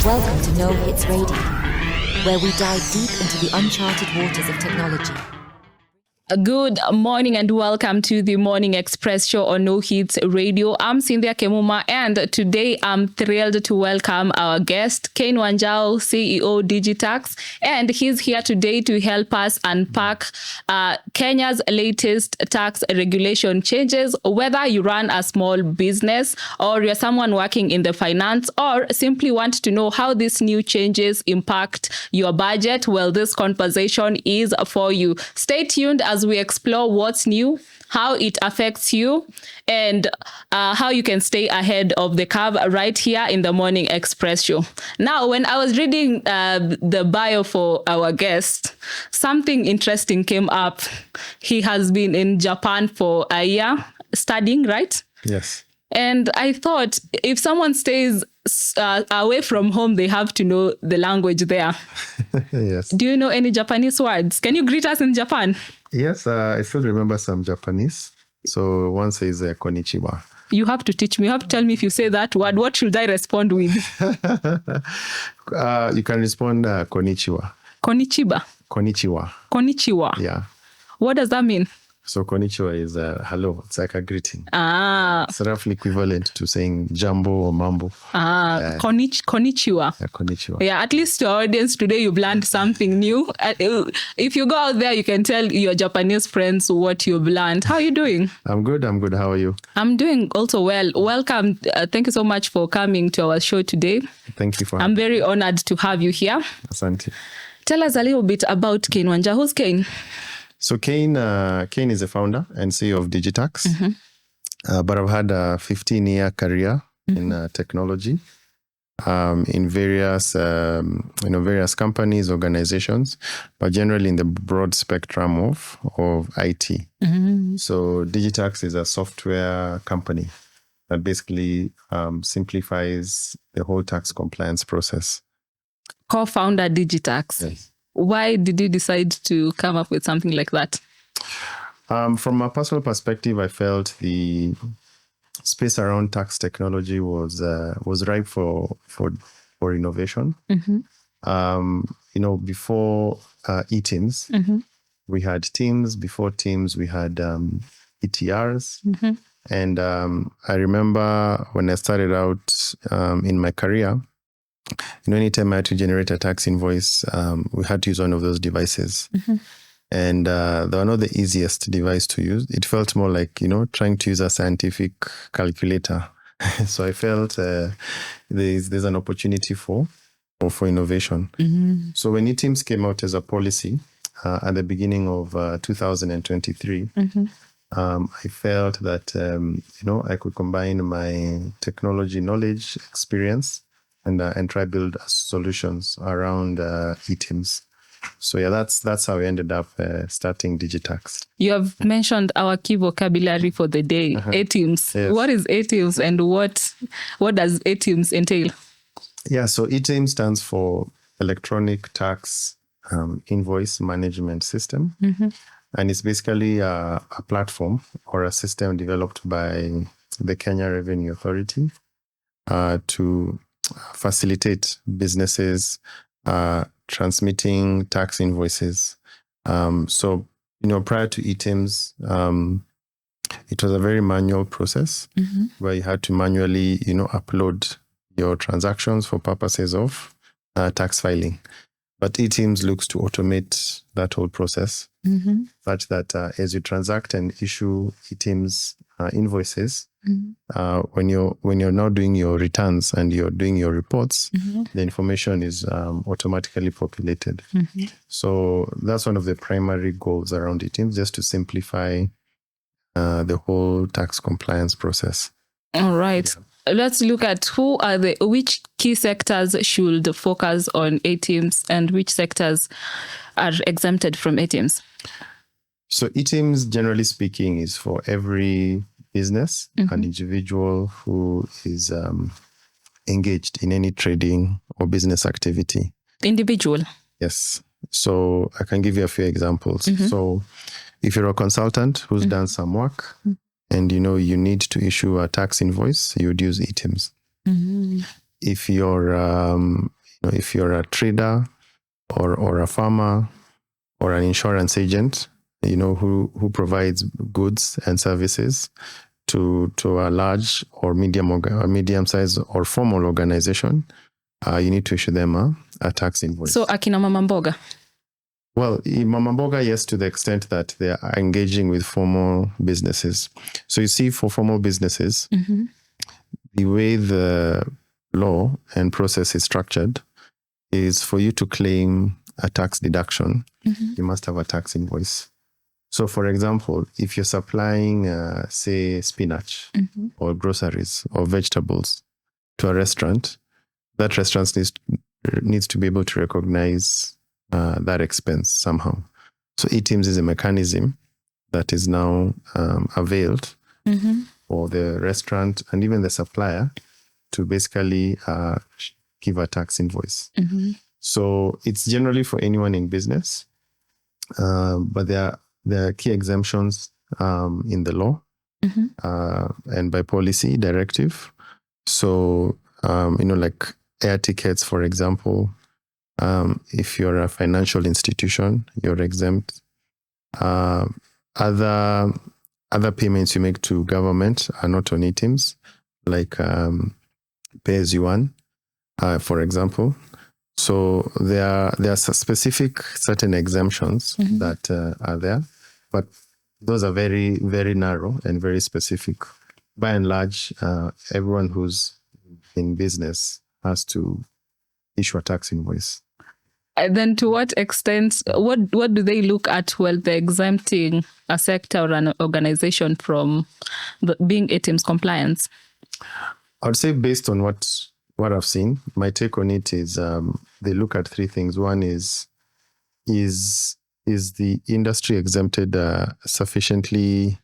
Welcome to No Hits Radio, where we dive deep into the uncharted waters of technology. Good morning and welcome to the Morning Express show on No Hits Radio. I'm Cynthia Kemuma, and today I'm thrilled to welcome our guest, Caine Wanjau, CEO Digitax, and he's here today to help us unpack Kenya's latest tax regulation changes. Whether you run a small business or you're someone working in the finance or simply want to know how these new changes impact your budget, well, this conversation is for you. Stay tuned as we explore what's new, how it affects you, and how you can stay ahead of the curve right here in the Morning Express show. Now, when I was reading the bio for our guest, something interesting came up. He has been in Japan for a year studying, right? Yes. And I thought if someone stays away from home, they have to know the language there. Yes. Do you know any Japanese words? Can you greet us in Japan? Yes, I still remember some Japanese. So one says konnichiwa. You have to teach me. You have to tell me if you say that word, what should I respond with? You can respond konnichiwa. Konnichiwa. Konnichiwa. Konnichiwa. Yeah. What does that mean? So konnichiwa is hello. It's like a greeting. It's roughly equivalent to saying jambo or mambo. Konnichiwa. Yeah, konnichiwa. Yeah, at least to our audience today, you've learned something new. If you go out there, you can tell your Japanese friends what you've learned. How are you doing? I'm good. How are you? I'm doing also well. Welcome. Thank you so much for coming to our show today. Thank you for I'm very honored to have you here. Asante. Tell us a little bit about Caine Wanjau. Who's Caine? So Caine is the founder and CEO of Digitax, but I've had a 15-year career in technology, in various companies, organizations, but generally in the broad spectrum of IT. So Digitax is a software company that basically simplifies the whole tax compliance process. Co-founder Digitax. Yes. Why did you decide to come up with something like that? From a personal perspective, I felt the space around tax technology was ripe for innovation. Before e-Teams, we had Teams. Before Teams, we had ETRs. And I remember when I started out in my career, anytime I had to generate a tax invoice, we had to use one of those devices. And they were not the easiest device to use. It felt more like, trying to use a scientific calculator. So I felt there's an opportunity for innovation. So when e-Teams came out as a policy at the beginning of 2023, I felt that, I could combine my technology knowledge, experience, and try build solutions around e-Teams. So yeah, that's how we ended up starting Digitax. You have mentioned our key vocabulary for the day, e-Teams. Yes. What is e-Teams and what does e-Teams entail? Yeah, so e-Teams stands for Electronic Tax Invoice Management System. And it's basically a platform or a system developed by the Kenya Revenue Authority to facilitate businesses transmitting tax invoices. So, prior to e-Teams, it was a very manual process where you had to manually, upload your transactions for purposes of tax filing. But e-Teams looks to automate that whole process such that as you transact and issue e-Teams invoices, when you're now doing your returns and you're doing your reports, the information is automatically populated. So that's one of the primary goals around e-Teams, just to simplify the whole tax compliance process. All right. Yeah. Let's look at which key sectors should focus on e-Teams and which sectors are exempted from e-Teams. So e-Teams, generally speaking, is for every business, an individual who is engaged in any trading or business activity. Individual? Yes. So I can give you a few examples. So if you're a consultant who's done some work, and you need to issue a tax invoice, you would use e-Teams. if you're if you're a trader or a farmer or an insurance agent, who provides goods and services to a large or medium-sized or formal organization, you need to issue them a tax invoice. So akina mama mboga? Well, mama mboga, yes, to the extent that they are engaging with formal businesses. So you see, for formal businesses, the way the law and process is structured is for you to claim a tax deduction, you must have a tax invoice. So, for example, if you're supplying, say, spinach or groceries or vegetables to a restaurant, that restaurant needs to be able to recognize that expense somehow. So eTIMS is a mechanism that is now availed for the restaurant and even the supplier to basically give a tax invoice. So it's generally for anyone in business, but there are key exemptions in the law and by policy directive. So, like air tickets, for example, if you're a financial institution, you're exempt. Other payments you make to government are not on eTIMS, like pay as you earn, for example. So there are specific certain exemptions that are there, but those are very, very narrow and very specific. By and large, everyone who's in business has to issue a tax invoice. And then to what extent, what do they look at while they're exempting a sector or an organization from being eTIMS compliance? I would say, based on what I've seen, my take on it is they look at three things. One is the industry exempted sufficiently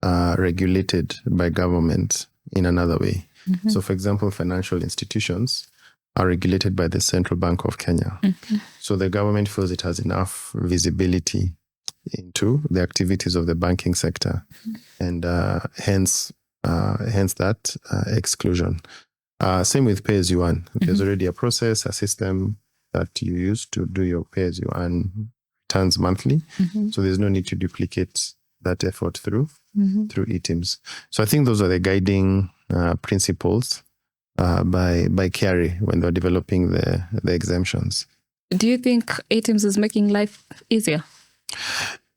regulated by government in another way? So, for example, financial institutions are regulated by the Central Bank of Kenya. So the government feels it has enough visibility into the activities of the banking sector, and hence that exclusion. Same with pay as you earn. There's already a process, a system that you use to do your pay as you earn returns monthly. So there's no need to duplicate that effort through eTIMS. So I think those are the guiding principles by KRA when they're developing the exemptions. Do you think eTIMS is making life easier?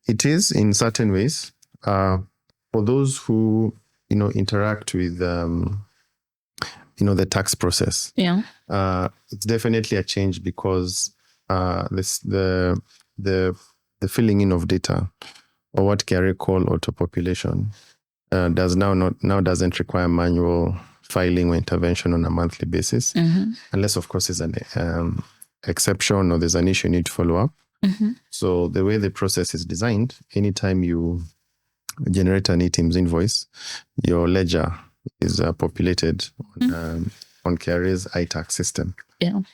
It is in certain ways. For those who interact with the tax process, it's definitely a change, because the filling in of data, or what KRA call auto-population, doesn't require manual filing or intervention on a monthly basis, unless, of course, there's an exception or there's an issue you need to follow up. So the way the process is designed, anytime you generate an eTIMS invoice, your ledger is populated on KRA's iTax system.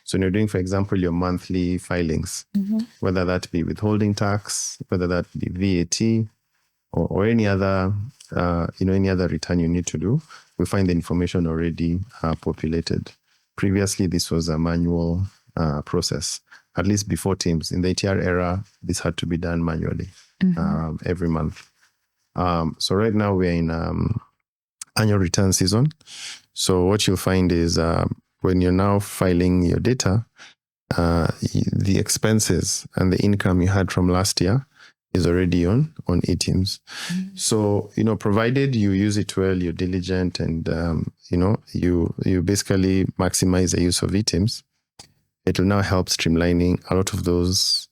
So when you're doing, for example, your monthly filings, whether that be withholding tax, whether that be VAT, or any other any other return you need to do, we find the information already populated. Previously, this was a manual process. At least before TIMS, in the ATR era, this had to be done manually every month. So right now we're in annual return season. So what you'll find is when you're now filing your data, the expenses and the income you had from last year is already on eTIMS. So, provided you use it well, you're diligent, and, you basically maximize the use of eTIMS, it will now help streamlining a lot of those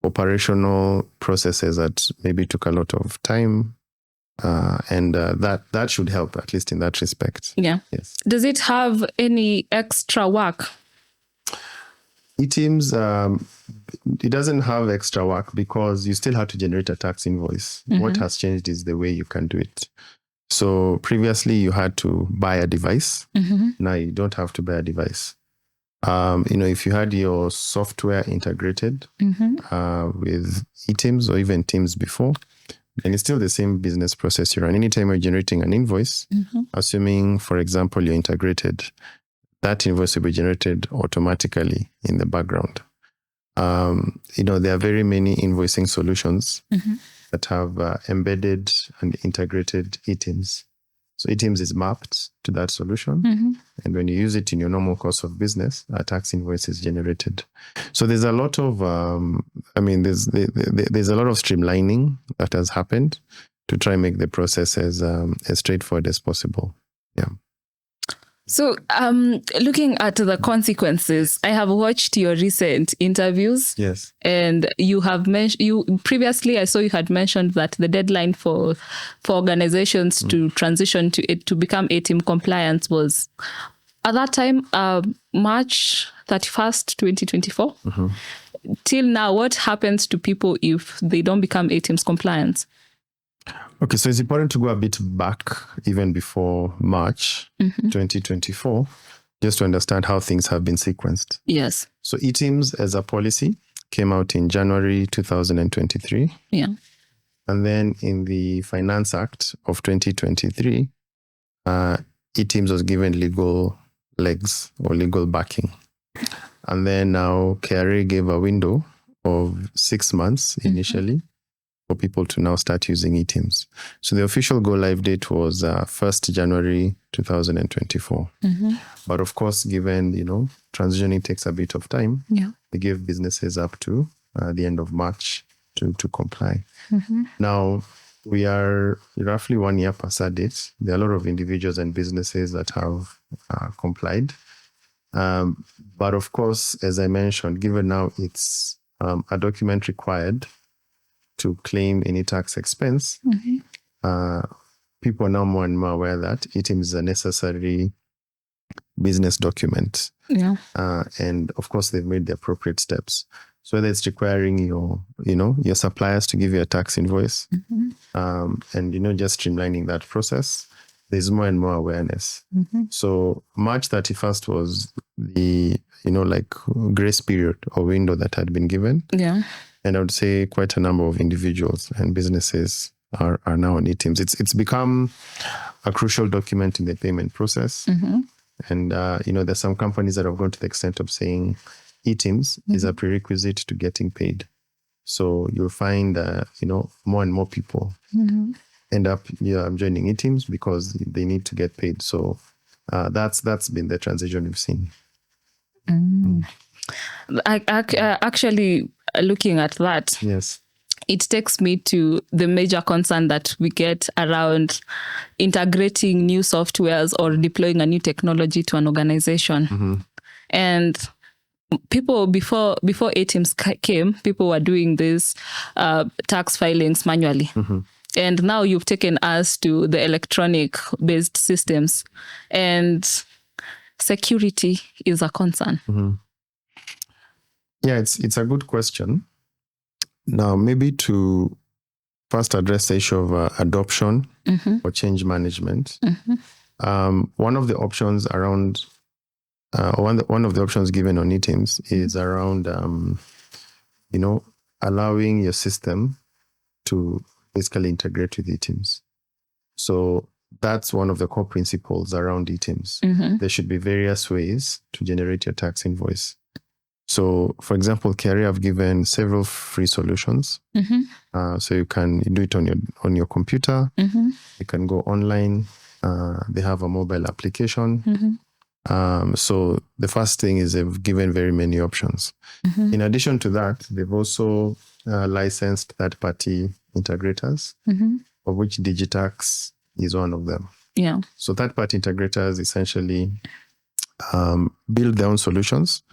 operational processes that maybe took a lot of time. And that should help, at least in that respect. Yeah. Yes. Does it have any extra work? eTIMS, it doesn't have extra work because you still have to generate a tax invoice. What has changed is the way you can do it. So previously you had to buy a device. Now you don't have to buy a device. If you had your software integrated with eTIMS or even TIMS before, and it's still the same business process you run. Anytime you're generating an invoice, assuming, for example, you're integrated, that invoice will be generated automatically in the background. There are very many invoicing solutions that have embedded and integrated eTeams. So eTeams is mapped to that solution. And when you use it in your normal course of business, a tax invoice is generated. So there's a lot of, there's a lot of streamlining that has happened to try and make the process as straightforward as possible. Yeah. So looking at the consequences, I have watched your recent interviews. Yes. And you have mentioned, previously I saw you had mentioned that the deadline for organizations to transition to become eTeam compliant was at that time, March 31st, 2024. Till now, what happens to people if they don't become eTeams compliant? Okay, so it's important to go a bit back, even before March 2024, just to understand how things have been sequenced. Yes. So eTeams as a policy came out in January 2023. Yeah. And then in the Finance Act of 2023, eTeams was given legal legs or legal backing. And then now KRA gave a window of 6 months initially for people to now start using eTeams. So the official go live date was 1st January 2024. But of course, given, transitioning takes a bit of time, they gave businesses up to the end of March to comply. Now, we are roughly 1 year past that date. There are a lot of individuals and businesses that have complied. But of course, as I mentioned, given now it's a document required to claim any tax expense, people are now more and more aware that eTeams is a necessary business document. Yeah. And of course, they've made the appropriate steps. So whether it's requiring your suppliers to give you a tax invoice, and, just streamlining that process, there's more and more awareness. So March 31st was the, grace period or window that had been given. Yeah. And I would say quite a number of individuals and businesses are now on eTeams. It's become a crucial document in the payment process. And, there's some companies that have gone to the extent of saying eTeams is a prerequisite to getting paid. So you'll find, more and more people end up joining eTeams because they need to get paid. So that's been the transition we've seen. Actually, looking at that, yes, it takes me to the major concern that we get around integrating new softwares or deploying a new technology to an organization. And people before eTeams came, people were doing these tax filings manually. And now you've taken us to the electronic based systems, and security is a concern. Yeah, it's a good question. Now, maybe to first address the issue of adoption or change management. One of the options around, one of the options given on eTeams is around, allowing your system to basically integrate with eTeams. So that's one of the core principles around eTeams. There should be various ways to generate your tax invoice. So, for example, KRA have given several free solutions. So you can do it on your computer. You can go online. They have a mobile application. So the first thing is they've given very many options. In addition to that, they've also licensed third-party integrators, of which Digitax is one of them. Yeah. So third-party integrators essentially build their own solutions,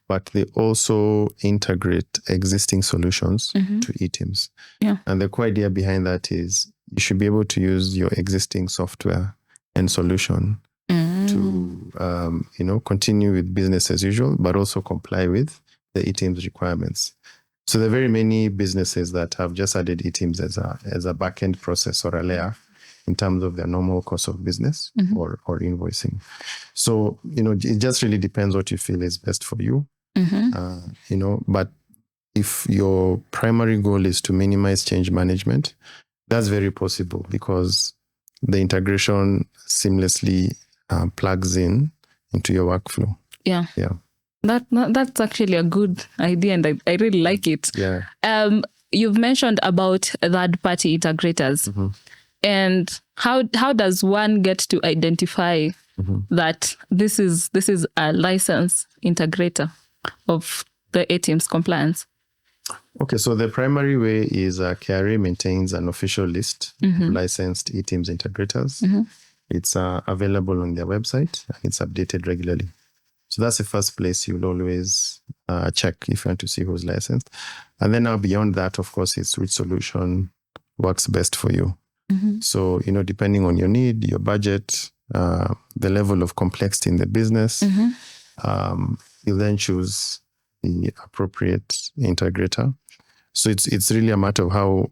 but they also integrate existing solutions to eTeams. Yeah. And the core idea behind that is you should be able to use your existing software and solution to, continue with business as usual, but also comply with the eTeams requirements. So there are very many businesses that have just added eTeams as a back-end process or a layer in terms of their normal course of business or invoicing. So, it just really depends what you feel is best for you. But if your primary goal is to minimize change management, that's very possible because the integration seamlessly plugs in into your workflow. Yeah. Yeah. That's actually a good idea, and I really like it. Yeah. You've mentioned about third-party integrators, and how does one get to identify that this is a licensed integrator of the ATM's compliance? Okay, so the primary way is KRA maintains an official list of licensed eTeams integrators. It's available on their website, and it's updated regularly. So that's the first place you'll always check if you want to see who's licensed. And then now beyond that, of course, it's which solution works best for you. So, depending on your need, your budget, the level of complexity in the business, you'll then choose the appropriate integrator. So it's really a matter of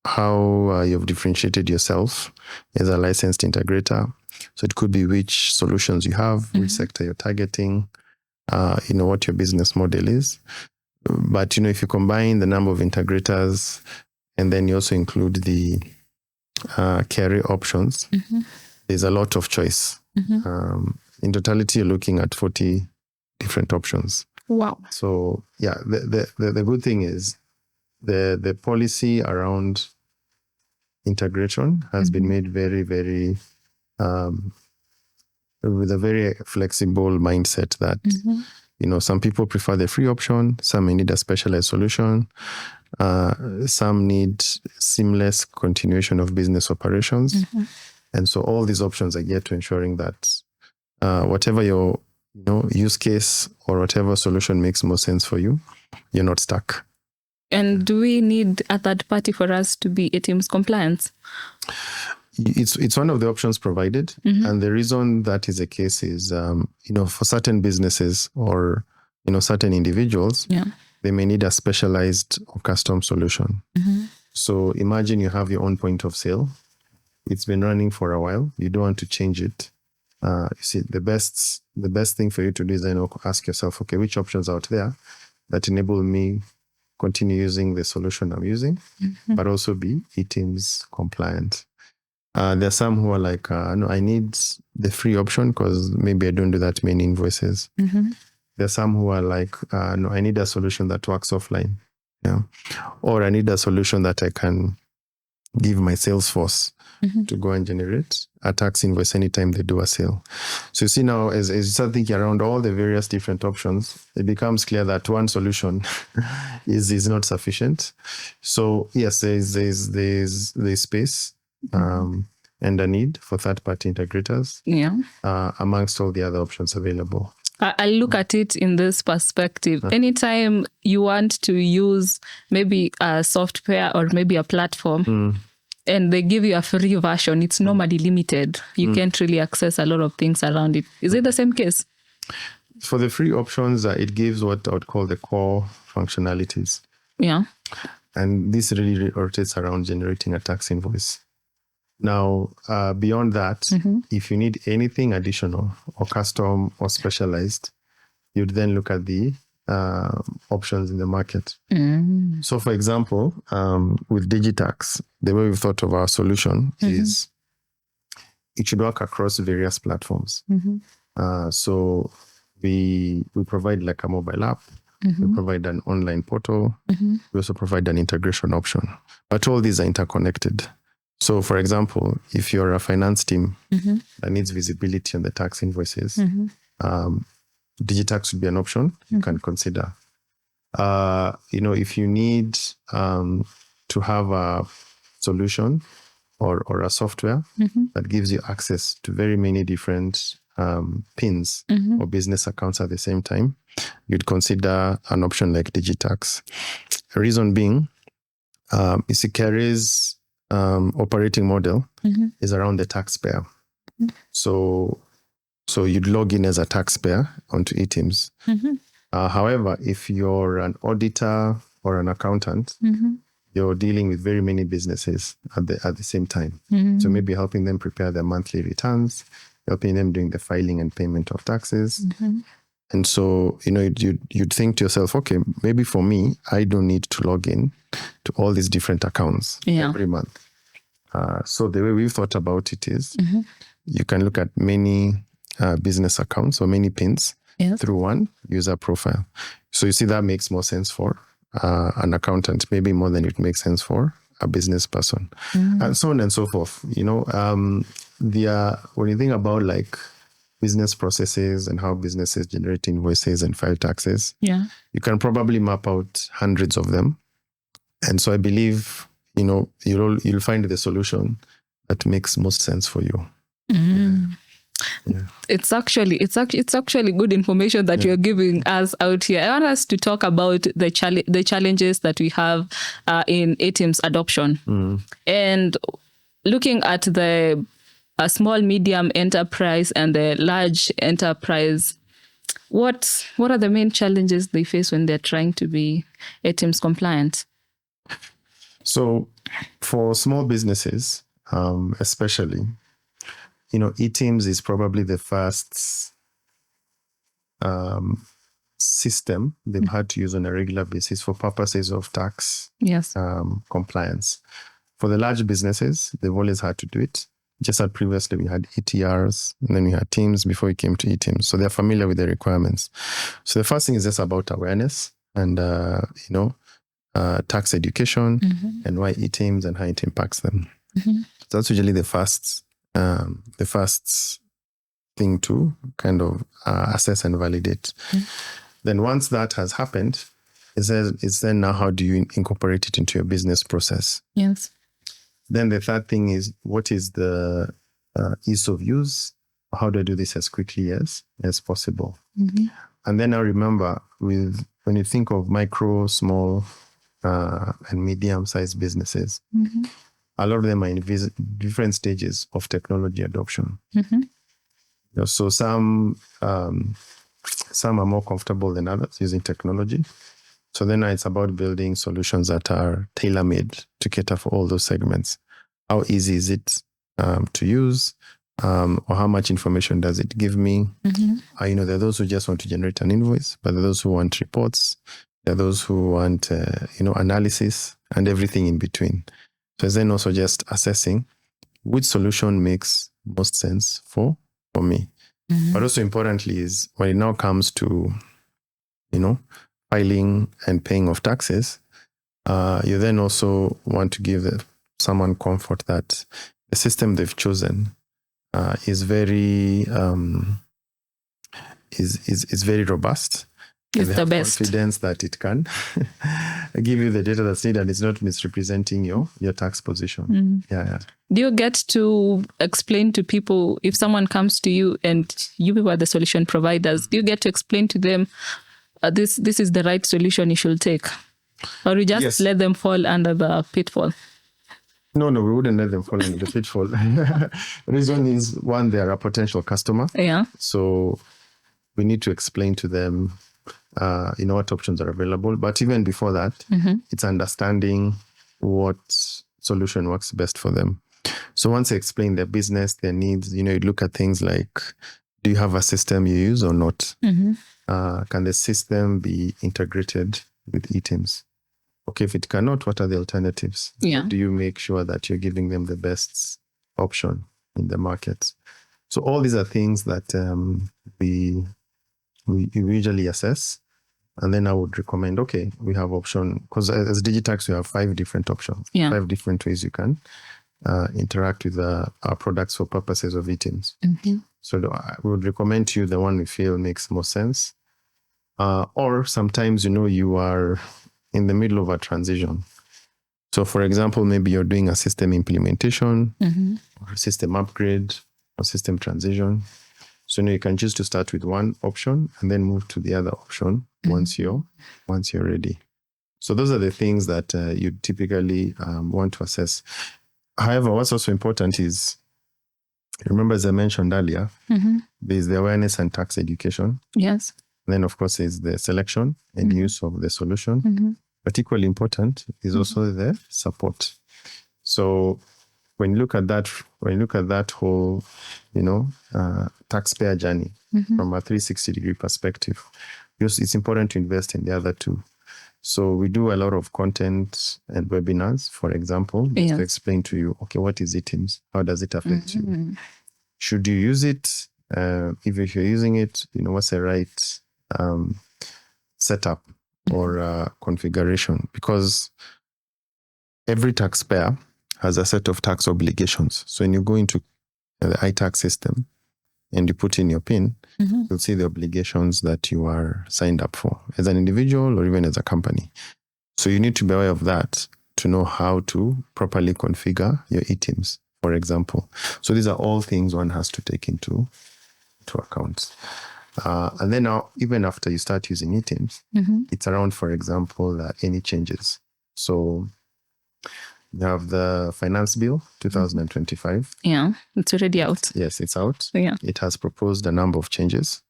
how you've differentiated yourself as a licensed integrator. So it could be which solutions you have, which sector you're targeting, what your business model is. But, if you combine the number of integrators and then you also include the carry options, there's a lot of choice. In totality, you're looking at 40 different options. Wow. So, yeah, the good thing is the policy around integration has been made very, very with a very flexible mindset that, some people prefer the free option, some may need a specialized solution, some need seamless continuation of business operations. And so all these options are geared to ensuring that whatever your use case or whatever solution makes more sense for you, you're not stuck. And do we need a third party for us to be ATM's compliance? It's one of the options provided. And the reason that is the case is, for certain businesses or, certain individuals, they may need a specialized or custom solution. So imagine you have your own point of sale. It's been running for a while. You don't want to change it. You see, the best thing for you to do is then ask yourself, okay, which options are out there that enable me continue using the solution I'm using, but also be eTeams compliant. There are some who are like, no, I need the free option because maybe I don't do that many invoices. There are some who are like, no, I need a solution that works offline. Yeah. Or I need a solution that I can give my sales force to go and generate a tax invoice anytime they do a sale. So you see now, as you start thinking around all the various different options, it becomes clear that one solution is not sufficient. So yes, there's space and a need for third-party integrators amongst all the other options available. I look at it in this perspective. Anytime you want to use maybe a software or maybe a platform and they give you a free version, it's normally limited. You can't really access a lot of things around it. Is it the same case? For the free options, it gives what I would call the core functionalities. Yeah. And this really rotates around generating a tax invoice. Now, beyond that, if you need anything additional or custom or specialized, you'd then look at the options in the market. So, for example, with Digitax, the way we've thought of our solution is it should work across various platforms. So we provide like a mobile app, we provide an online portal, we also provide an integration option. But all these are interconnected. So, for example, if you're a finance team that needs visibility on the tax invoices, Digitax would be an option you can consider. If you need to have a solution or a software that gives you access to very many different PINs or business accounts at the same time, you'd consider an option like Digitax. The reason being, KRA's operating model is around the taxpayer. So you'd log in as a taxpayer onto eTeams. However, if you're an auditor or an accountant, you're dealing with very many businesses at the same time. So maybe helping them prepare their monthly returns, helping them doing the filing and payment of taxes. And so, you'd think to yourself, okay, maybe for me, I don't need to log in to all these different accounts every month. So the way we've thought about it is you can look at many business accounts or many pins through one user profile. So you see that makes more sense for an accountant, maybe more than it makes sense for a business person, and so on and so forth. When you think about like business processes and how businesses generate invoices and file taxes, you can probably map out hundreds of them. And so I believe, you'll find the solution that makes most sense for you. Yeah. It's actually good information that you're giving us out here. I want us to talk about the challenges that we have in ATIM's adoption, and looking at the small medium enterprise and the large enterprise. What are the main challenges they face when they're trying to be ATIM's compliant? So for small businesses, especially, eTeams is probably the first system they've had to use on a regular basis for purposes of tax compliance. For the large businesses, they've always had to do it. Just as previously, we had ETRs, and then we had Teams before we came to eTeams. So they're familiar with the requirements. So the first thing is just about awareness and, tax education and why eTeams and how it impacts them. So that's usually the first thing to kind of assess and validate. Then once that has happened, is then now how do you incorporate it into your business process? Yes. Then the third thing is, what is the ease of use? How do I do this as quickly as possible? And then I remember when you think of micro, small, and medium-sized businesses, a lot of them are in different stages of technology adoption. So some are more comfortable than others using technology. So then it's about building solutions that are tailor-made to cater for all those segments. How easy is it to use? Or how much information does it give me? There are those who just want to generate an invoice, but there are those who want reports. There are those who want, analysis and everything in between. So it's then also just assessing which solution makes most sense for me. But also importantly is when it now comes to, filing and paying of taxes, you then also want to give someone comfort that the system they've chosen is very very robust. It's the best. Confidence that it can give you the data that's needed and it's not misrepresenting your tax position. Do you get to explain to people, if someone comes to you and you are the solution providers, do you get to explain to them this is the right solution you should take? Or you just let them fall under the pitfall? No, we wouldn't let them fall into the pitfall. The reason is, one, they're a potential customer. So we need to explain to them, what options are available. But even before that, it's understanding what solution works best for them. So once you explain their business, their needs, you look at things like, do you have a system you use or not? Can the system be integrated with eTeams? Okay, if it cannot, what are the alternatives? How do you make sure that you're giving them the best option in the market? So all these are things that we usually assess. And then I would recommend, okay, we have option, because as Digitax, we have 5 different options, 5 different ways you can interact with our products for purposes of eTeams. So we would recommend to you the one we feel makes more sense. Or sometimes, you are in the middle of a transition. So for example, maybe you're doing a system implementation or a system upgrade or system transition. So you can choose to start with one option and then move to the other option once you're ready. So those are the things that you typically want to assess. However, what's also important is, remember, as I mentioned earlier, there's the awareness and tax education. Yes. And then, of course, is the selection and use of the solution. But equally important is also the support. So when you look at that whole, taxpayer journey from a 360-degree perspective, it's important to invest in the other two. So we do a lot of content and webinars, for example, just to explain to you, okay, what is eTeams? How does it affect you? Should you use it If you're using it, what's the right setup or configuration, because every taxpayer has a set of tax obligations. So when you go into the iTax system and you put in your PIN, you'll see the obligations that you are signed up for as an individual or even as a company. So you need to be aware of that to know how to properly configure your eTeams, for example. So these are all things one has to take into account. And then now, even after you start using eTeams, it's around, for example, any changes. So you have the finance bill 2025. Yeah, it's already out. Yes, it's out. Yeah. It has proposed a number of changes.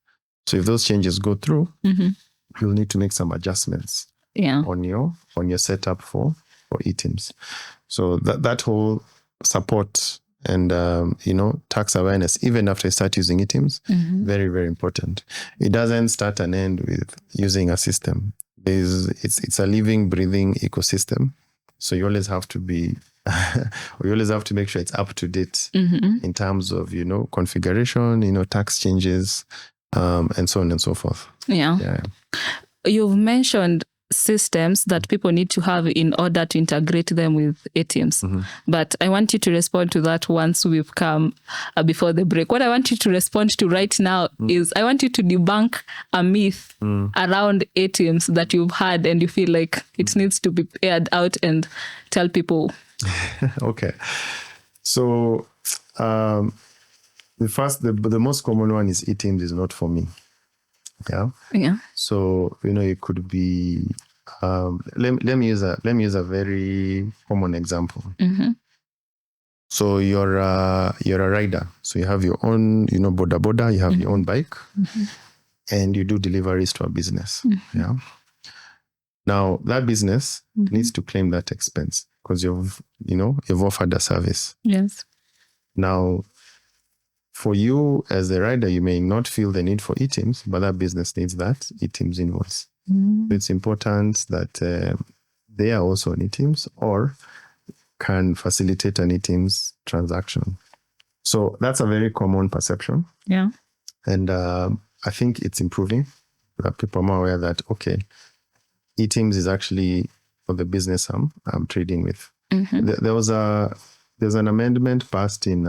So if those changes go through, you'll need to make some adjustments on your setup for eTeams. So that whole support and tax awareness, even after you start using eTeams, very, very important. It doesn't start and end with using a system. It's a living, breathing ecosystem. So you always have to make sure it's up to date in terms of, configuration, tax changes, and so on and so forth. Yeah. You've mentioned systems that people need to have in order to integrate them with eTeams. But I want you to respond to that once we've come before the break. What I want you to respond to right now is I want you to debunk a myth around eTeams that you've had and you feel like it needs to be aired out and tell people. Okay. So the most common one is eTeams is not for me. Yeah. So it could be. Let me use a very common example. So you're a rider. So you have your own boda. You have your own bike, and you do deliveries to a business. Yeah. Now that business needs to claim that expense because you've offered a service. Yes. Now, for you as a rider, you may not feel the need for eTeams, but that business needs that eTeams invoice. It's important that they are also on eTeams or can facilitate an eTeams transaction. So that's a very common perception. Yeah. And I think it's improving. People are more aware that, okay, eTeams is actually for the business I'm trading with. There's an amendment passed in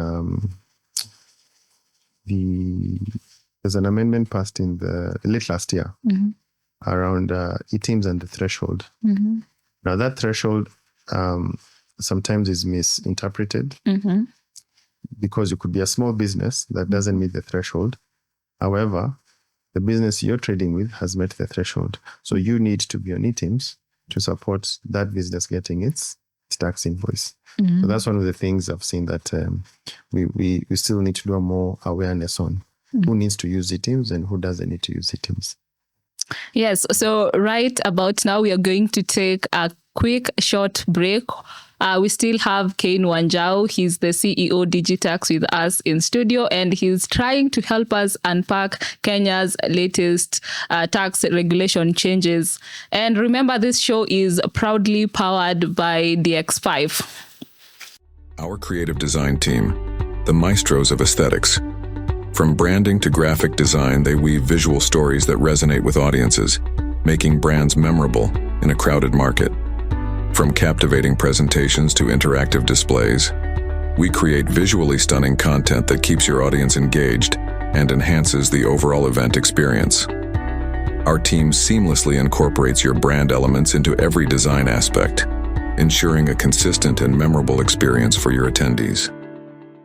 the late last year around eTeams and the threshold. Now that threshold sometimes is misinterpreted because you could be a small business that doesn't meet the threshold. However, the business you're trading with has met the threshold. So you need to be on eTeams to support that business getting its tax invoice. So that's one of the things I've seen that we still need to do more awareness on who needs to use eTeams and who doesn't need to use eTeams. Yes. So right about now, we are going to take a quick short break. We still have Caine Wanjau. He's the CEO Digitax with us in studio, and he's trying to help us unpack Kenya's latest tax regulation changes. And remember, this show is proudly powered by DX5. Our creative design team, the maestros of aesthetics. From branding to graphic design, they weave visual stories that resonate with audiences, making brands memorable in a crowded market. From captivating presentations to interactive displays, we create visually stunning content that keeps your audience engaged and enhances the overall event experience. Our team seamlessly incorporates your brand elements into every design aspect, ensuring a consistent and memorable experience for your attendees.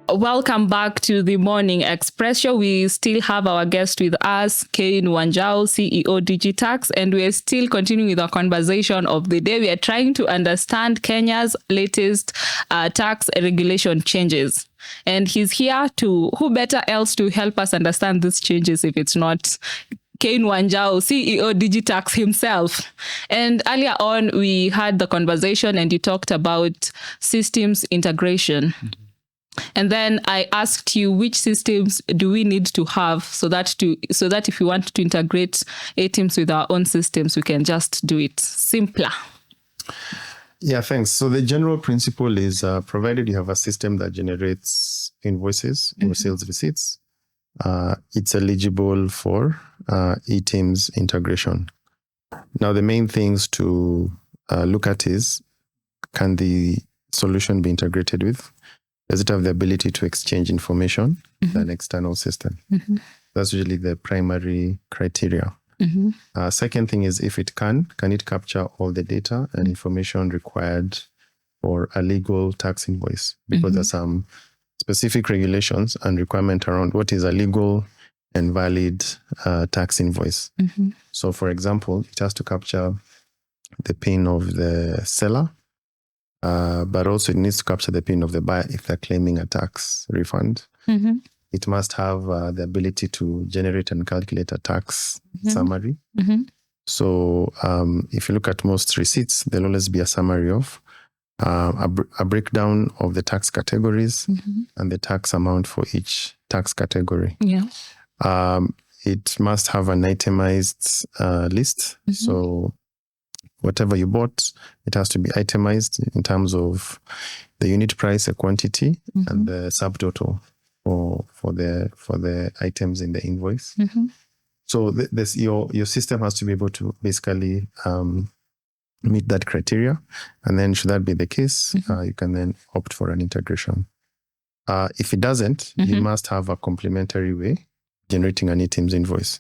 Welcome back to the Morning Express Show. We still have our guest with us, Caine Wanjau, CEO Digitax, and we are still continuing with our conversation of the day. We are trying to understand Kenya's latest tax regulation changes. And he's here who better else to help us understand these changes if it's not Caine Wanjau, CEO Digitax himself. And earlier on, we had the conversation and you talked about systems integration. And then I asked you, which systems do we need to have so that if we want to integrate eTeams with our own systems, we can just do it simpler? Yeah, thanks. So the general principle is provided you have a system that generates invoices or sales receipts, it's eligible for eTeams integration. Now, the main things to look at is, can the solution be integrated with? Does it have the ability to exchange information with an external system? That's usually the primary criteria. Second thing is, if it can it capture all the data and information required for a legal tax invoice? Because there's some specific regulations and requirement around what is a legal and valid tax invoice. So, for example, it has to capture the PIN of the seller, but also it needs to capture the PIN of the buyer if they're claiming a tax refund. It must have the ability to generate and calculate a tax summary. So if you look at most receipts, there'll always be a summary of a breakdown of the tax categories and the tax amount for each tax category. It must have an itemized list. So whatever you bought, it has to be itemized in terms of the unit price, the quantity, and the subtotal for the items in the invoice. So your system has to be able to basically meet that criteria. And then should that be the case, you can then opt for an integration. If it doesn't, you must have a complementary way generating an eTeams invoice.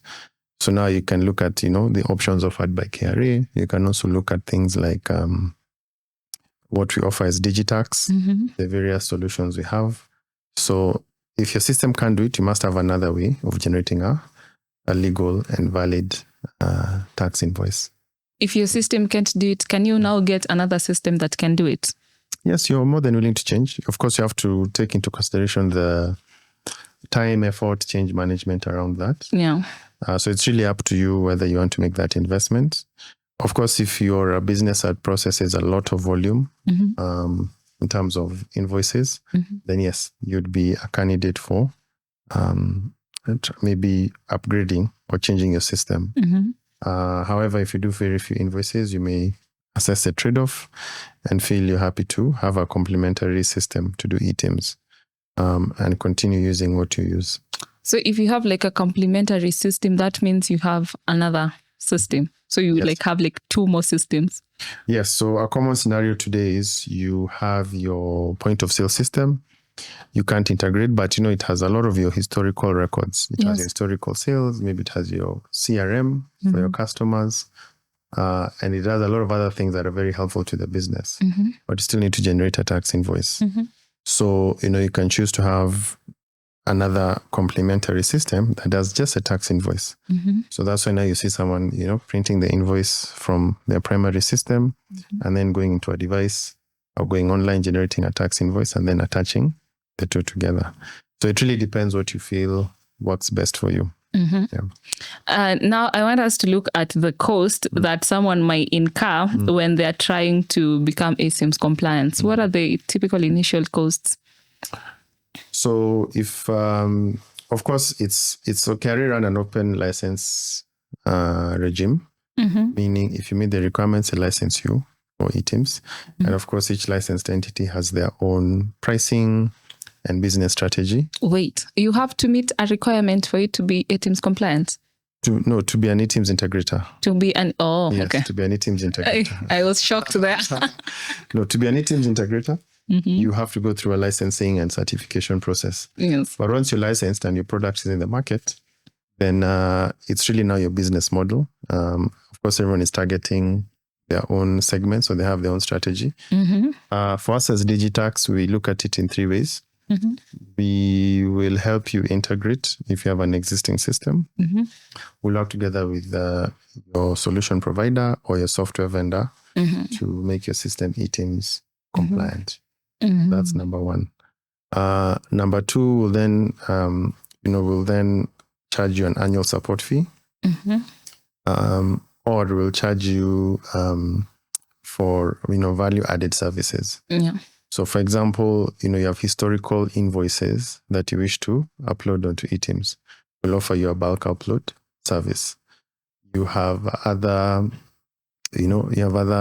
So now you can look at, the options offered by KRA. You can also look at things like what we offer as Digitax, the various solutions we have. So if your system can't do it, you must have another way of generating a legal and valid tax invoice. If your system can't do it, can you now get another system that can do it? Yes, you're more than willing to change. Of course, you have to take into consideration the time, effort, change management around that. So it's really up to you whether you want to make that investment. Of course, if you're a business that processes a lot of volume in terms of invoices, then yes, you'd be a candidate for maybe upgrading or changing your system. However, if you do very few invoices, you may assess the trade-off and feel you're happy to have a complementary system to do eTeams and continue using what you use. So if you have like a complementary system, that means you have another system. So you have two more systems. Yes. So a common scenario today is you have your point of sale system. You can't integrate, but it has a lot of your historical records. It has your historical sales. Maybe it has your CRM for your customers. And it has a lot of other things that are very helpful to the business. But you still need to generate a tax invoice. So, you can choose to have another complementary system that does just a tax invoice. So that's why now you see someone, printing the invoice from their primary system and then going into a device or going online, generating a tax invoice and then attaching the two together. So it really depends what you feel works best for you. Now I want us to look at the cost that someone might incur when they're trying to become eTeams compliant. What are the typical initial costs? So if, of course, it's okay, I run an open license regime, meaning if you meet the requirements, they license you for eTeams. And of course, each licensed entity has their own pricing and business strategy. Wait, you have to meet a requirement for it to be eTeams compliant? To be an eTeams integrator. To be an, yes, to be an eTeams integrator. I was shocked there. No, to be an eTeams integrator, you have to go through a licensing and certification process. Yes. But once you're licensed and your product is in the market, then it's really now your business model. Of course, everyone is targeting their own segment, so they have their own strategy. For us as Digitax, we look at it in three ways. We will help you integrate if you have an existing system. We'll work together with your solution provider or your software vendor to make your system eTeams compliant. That's number one. Number two, we'll then charge you an annual support fee, or we'll charge you for value-added services. So, for example, you have historical invoices that you wish to upload onto eTeams. We'll offer you a bulk upload service. You have other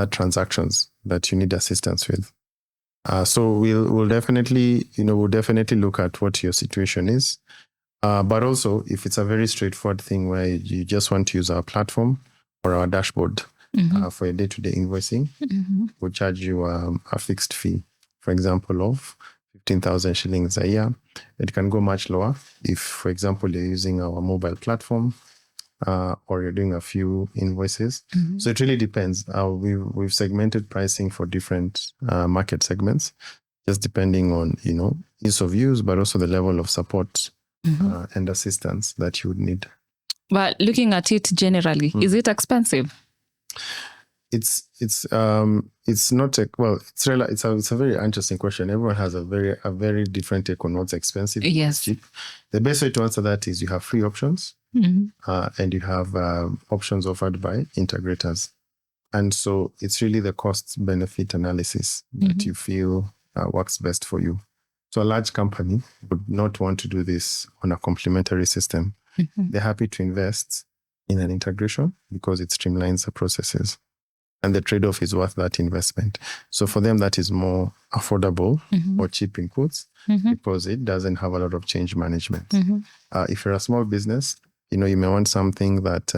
transactions that you need assistance with. So we'll definitely look at what your situation is. But also, if it's a very straightforward thing where you just want to use our platform or our dashboard for your day-to-day invoicing, we'll charge you a fixed fee, for example, of 15,000 shillings a year. It can go much lower if, for example, you're using our mobile platform or you're doing a few invoices. So it really depends. We've segmented pricing for different market segments, just depending on, ease of use, but also the level of support and assistance that you would need. But looking at it generally, is it expensive? It's not it's a very interesting question. Everyone has a very different take on what's expensive and what's cheap. The best way to answer that is you have free options and you have options offered by integrators. And so it's really the cost benefit analysis that you feel works best for you. So a large company would not want to do this on a complementary system. They're happy to invest in an integration because it streamlines the processes. And the trade-off is worth that investment. So for them, that is more affordable or cheap in quotes because it doesn't have a lot of change management. If you're a small business, you may want something that,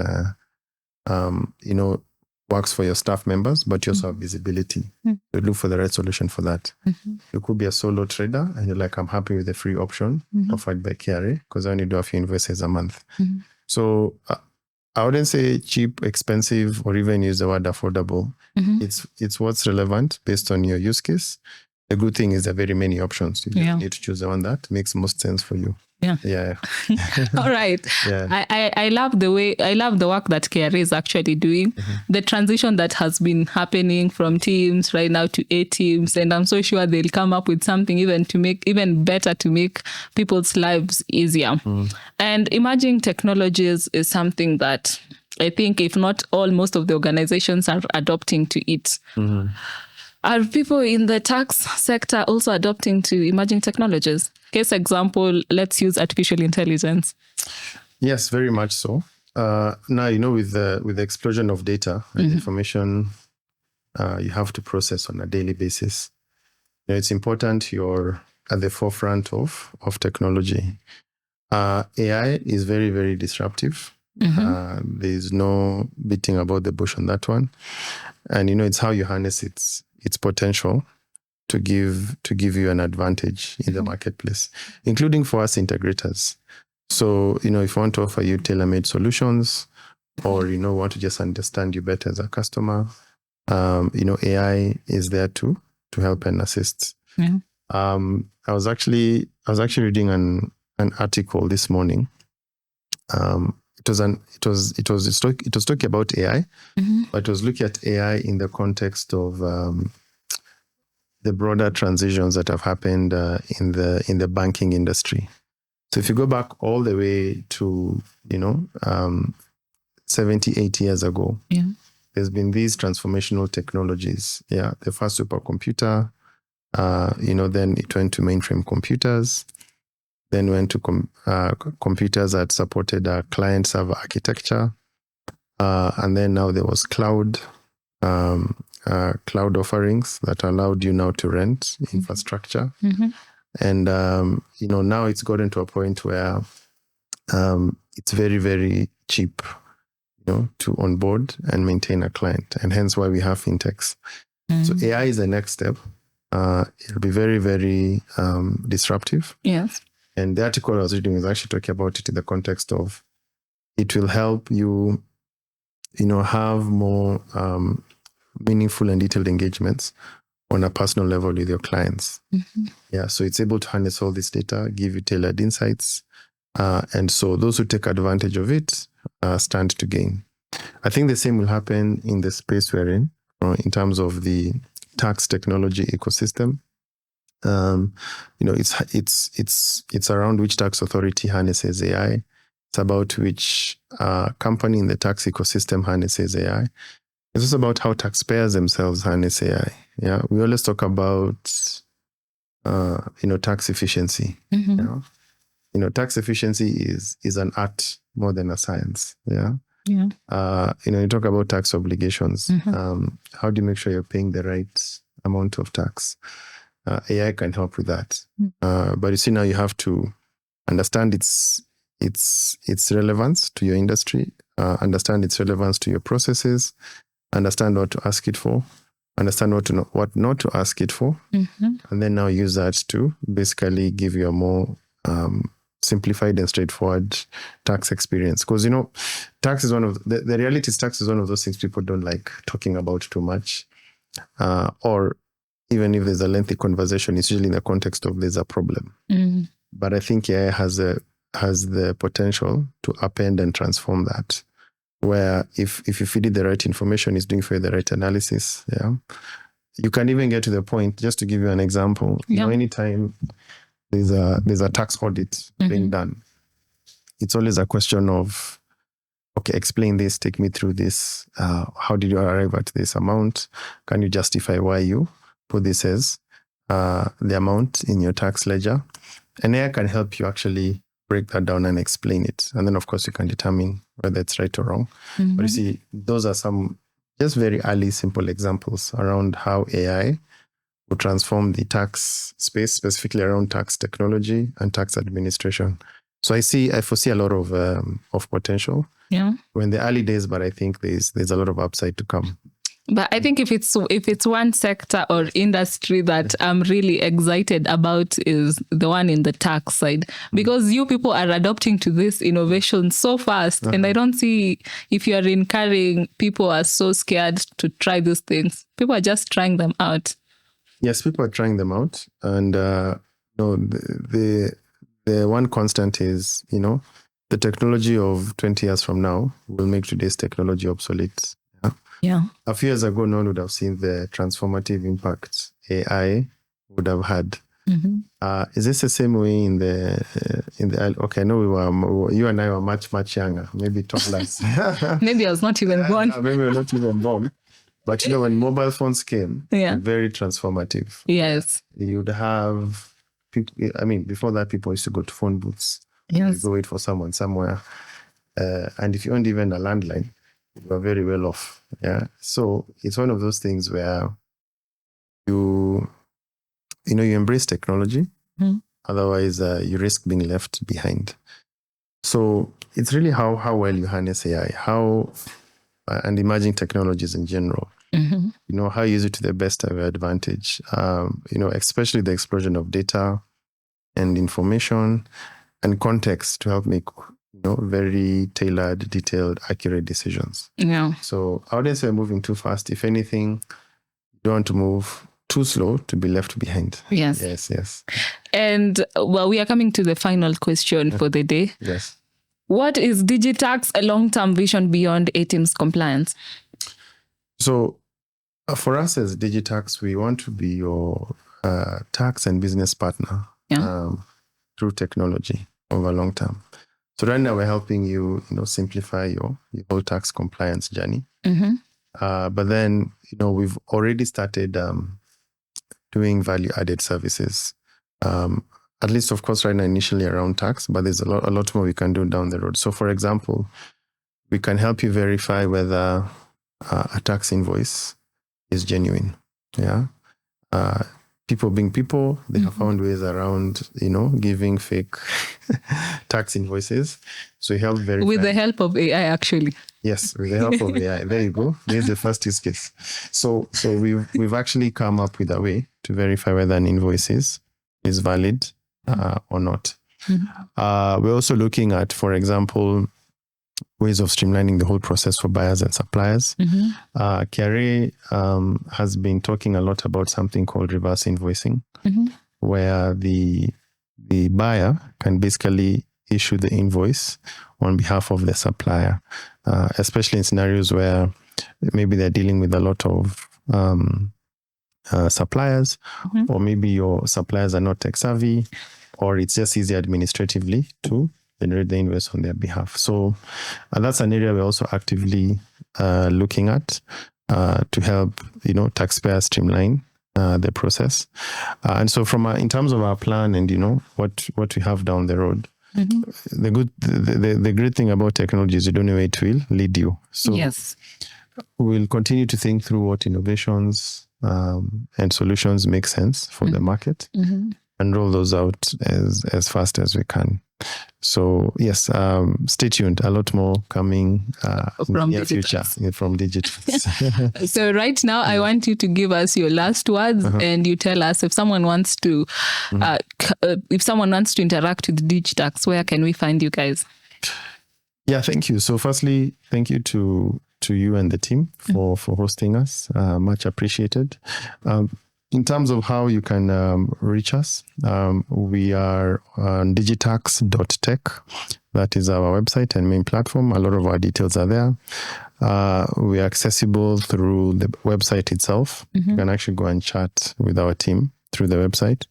works for your staff members, but you also have visibility. You look for the right solution for that. You could be a solo trader and you're like, I'm happy with the free option offered by KRA because I only do a few invoices a month. So I wouldn't say cheap, expensive, or even use the word affordable. It's what's relevant based on your use case. The good thing is there are very many options. You just need to choose the one that makes most sense for you. Yeah. All right. I love the work that KRA is actually doing. The transition that has been happening from teams right now to 8 teams, and I'm so sure they'll come up with something even better to make people's lives easier. And emerging technologies is something that I think, if not all, most of the organizations are adopting to it. Are people in the tax sector also adopting to emerging technologies? Case example, let's use artificial intelligence. Yes, very much so. Now, with the explosion of data and information you have to process on a daily basis, it's important you're at the forefront of technology. AI is very, very disruptive. There's no beating about the bush on that one. And, it's how you harness its potential to give you an advantage in the marketplace, including for us integrators. So, if you want to offer you tailor-made solutions or, want to just understand you better as a customer, AI is there to help and assist. I was actually reading an article this morning. It was talking about AI, but it was looking at AI in the context of the broader transitions that have happened in the banking industry. So if you go back all the way to 70, 80 years ago, there's been these transformational technologies. The first supercomputer, then it went to mainframe computers. Then went to computers that supported client-server architecture. And then now there was cloud offerings that allowed you now to rent infrastructure. And, now it's gotten to a point where it's very, very cheap, to onboard and maintain a client. And hence why we have fintechs. So AI is the next step. It'll be very, very disruptive. Yes. And the article I was reading was actually talking about it in the context of it will help you, have more meaningful and detailed engagements on a personal level with your clients. So it's able to harness all this data, give you tailored insights. And so those who take advantage of it stand to gain. I think the same will happen in the space we're in terms of the tax technology ecosystem. It's around which tax authority harnesses AI. It's about which company in the tax ecosystem harnesses AI. It's also about how taxpayers themselves harness AI. We always talk about, tax efficiency. Tax efficiency is an art more than a science. You talk about tax obligations. How do you make sure you're paying the right amount of tax? AI can help with that. But you see, now you have to understand its its relevance to your industry, understand its relevance to your processes, understand what to ask it for, understand what not to ask it for, and then now use that to basically give you a more simplified and straightforward tax experience. Because, tax is one of the reality is tax is one of those things people don't like talking about too much. Or even if there's a lengthy conversation, it's usually in the context of there's a problem. But I think AI has the potential to upend and transform that. Where if you feed it the right information, it's doing for you the right analysis. Yeah, you can even get to the point. Just to give you an example, anytime there's a tax audit being done, it's always a question of, okay, explain this, take me through this. How did you arrive at this amount? Can you justify why you put this as the amount in your tax ledger? And AI can help you actually break that down and explain it. And then, of course, you can determine whether it's right or wrong. But you see, those are some just very early, simple examples around how AI will transform the tax space, specifically around tax technology and tax administration. So I foresee a lot of potential. Yeah. We're in the early days, but I think there's a lot of upside to come. But I think if it's one sector or industry that I'm really excited about is the one in the tax side, because you people are adopting to this innovation so fast, and I don't see if you are encouraging people are so scared to try these things. People are just trying them out. Yes, people are trying them out, and the one constant is the technology of 20 years from now will make today's technology obsolete. Yeah. A few years ago, no one would have seen the transformative impact AI would have had. Is this the same way in the okay, I know you and I were much, much younger, maybe toddlers. Maybe I was not even born. Maybe we were not even born. But when mobile phones came, very transformative. Yes. You'd have people, before that, people used to go to phone booths. Yes. Go wait for someone somewhere. And if you owned even a landline, you are very well off. Yeah. So it's one of those things where you embrace technology. Otherwise, you risk being left behind. So it's really how well you harness AI, and emerging technologies in general. How you use it to the best of your advantage. Especially the explosion of data and information and context to help make very tailored, detailed, accurate decisions. Yeah. So I wouldn't say moving too fast. If anything, you don't want to move too slow to be left behind. Yes. Yes. And we are coming to the final question for the day. Yes. What is Digitax a long-term vision beyond ATIM's compliance? So for us as Digitax, we want to be your tax and business partner through technology over long term. So right now we're helping you, simplify your whole tax compliance journey. But then, we've already started doing value-added services. At least, of course, right now initially around tax, but there's a lot more we can do down the road. So, for example, we can help you verify whether a tax invoice is genuine. Yeah. People being people, they have found ways around, giving fake tax invoices. So we help verify. With the help of AI, actually. Yes, with the help of AI. There you go. There's the first use case. So we've actually come up with a way to verify whether an invoice is valid or not. We're also looking at, for example, ways of streamlining the whole process for buyers and suppliers. Caine has been talking a lot about something called reverse invoicing, where the buyer can basically issue the invoice on behalf of the supplier, especially in scenarios where maybe they're dealing with a lot of suppliers, or maybe your suppliers are not tech savvy, or it's just easy administratively to generate the invoice on their behalf. So that's an area we're also actively looking at to help taxpayers streamline the process. And so in terms of our plan and what we have down the road, the great thing about technology is you don't know where it will lead you. So yes, we'll continue to think through what innovations and solutions make sense for the market, and roll those out as fast as we can. So yes, stay tuned. A lot more coming in the near future from Digitax. So right now, I want you to give us your last words, and you tell us if someone wants to, if someone wants to interact with Digitax, where can we find you guys? Yeah, thank you. So firstly, thank you to you and the team for hosting us. Much appreciated. In terms of how you can reach us, we are on digitax.tech. That is our website and main platform. A lot of our details are there. We are accessible through the website itself. You can actually go and chat with our team through the website.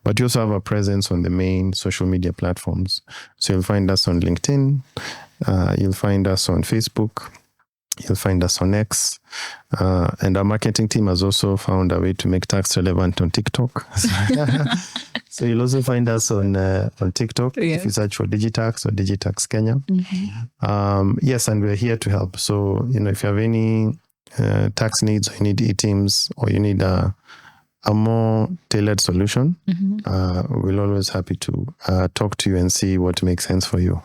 But you also have a presence on the main social media platforms. So you'll find us on LinkedIn. You'll find us on Facebook. You'll find us on X. And our marketing team has also found a way to make tax relevant on TikTok. So you'll also find us on TikTok if you search for Digitax or Digitax Kenya. Yes, and we're here to help. So, if you have any tax needs, or you need e-teams, or you need a more tailored solution, we're always happy to talk to you and see what makes sense for you.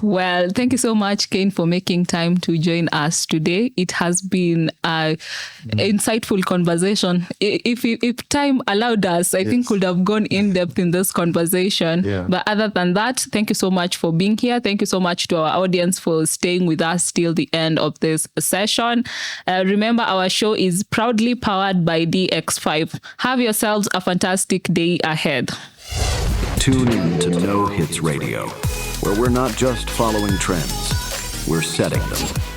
Well, thank you so much, Caine, for making time to join us today. It has been an insightful conversation. If time allowed us, I think we'd have gone in depth in this conversation. Yeah. But other than that, thank you so much for being here. Thank you so much to our audience for staying with us till the end of this session. Remember, our show is proudly powered by DX5. Have yourselves a fantastic day ahead. Tune in to No Hits Radio, where we're not just following trends, we're setting them.